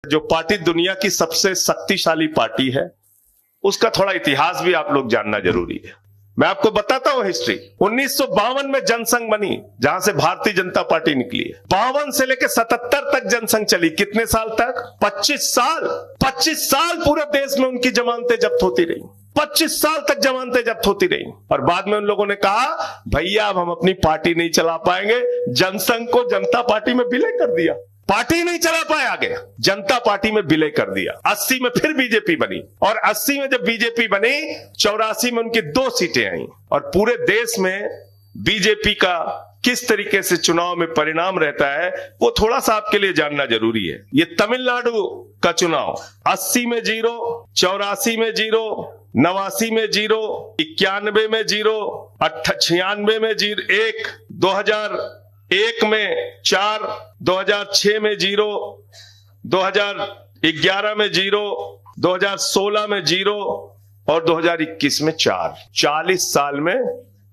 जो पार्टी दुनिया की सबसे शक्तिशाली पार्टी है, उसका थोड़ा इतिहास भी आप लोग जानना जरूरी है। मैं आपको बताता हूं हिस्ट्री। 1952 में जनसंघ बनी, जहां से भारतीय जनता पार्टी निकली है। 52 से लेकर 77 तक जनसंघ चली। कितने साल तक? 25 साल। 25 साल पूरे देश में उनकी जमानतें जब्त होती रही। 25 साल तक जमानतें जब्त होती रही। और बाद में उन लोगों ने कहा, भैया अब हम अपनी पार्टी नहीं चला पाएंगे। जनसंघ को जनता पार्टी में विलय कर दिया। पार्टी नहीं चला पाए आगे, जनता पार्टी में विलय कर दिया। 80 में फिर बीजेपी बनी, और 80 में जब बीजेपी बनी, 84 में उनकी 2 सीटें आई। और पूरे देश में बीजेपी का किस तरीके से चुनाव में परिणाम रहता है, वो थोड़ा सा आपके लिए जानना जरूरी है। ये तमिलनाडु का चुनाव 80 में 0, 84 में 0, 89 में 0, 91 में 0, 96 में 1, 2001 में 4, 2006 में 0, 2011 में 0, 2016 में 0 और 2021 में 4। 40 साल में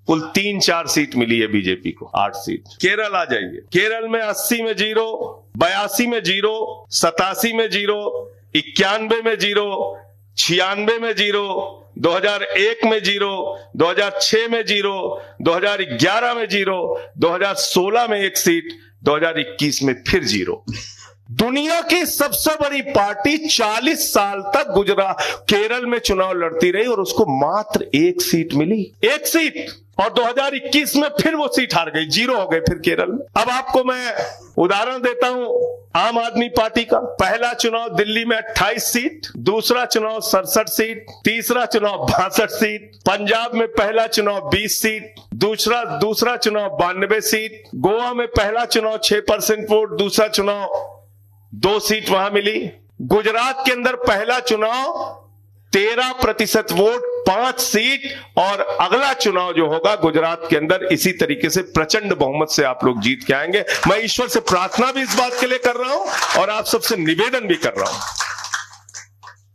कुल 3-4 सीट मिली है बीजेपी को, 8 सीट। केरल आ जाइए। केरल में 80 में 0, 82 में 0, 87 में 0, 91 में 0, 96 में 0, 2001 में 0, 2006 में 0, 2011 में 0, 2016 में 1 सीट, 2021 में फिर 0। दुनिया की सबसे बड़ी पार्टी 40 साल तक गुजरात केरल में चुनाव लड़ती रही और उसको मात्र 1 सीट मिली। 1 सीट। और 2021 में फिर वो सीट हार गई, 0 हो गए फिर केरल में। अब आपको मैं उदाहरण देता हूं आम आदमी पार्टी का। पहला चुनाव दिल्ली में 28 सीट, दूसरा चुनाव 67 सीट, तीसरा चुनाव 62 सीट, पंजाब में पहला चुनाव 20 सीट, दूसरा चुनाव 92 सीट, गोवा में पहला चुनाव 6% वोट, दूसरा चुनाव 2 सीट वहां मिली। गुजरात के अंदर पहला चुनाव 13% वोट, 5 सीट, और अगला चुनाव जो होगा गुजरात के अंदर इसी तरीके से प्रचंड बहुमत से आप लोग जीत के आएंगे। मैं ईश्वर से प्रार्थना भी इस बात के लिए कर रहा हूं और आप सबसे निवेदन भी कर रहा हूं।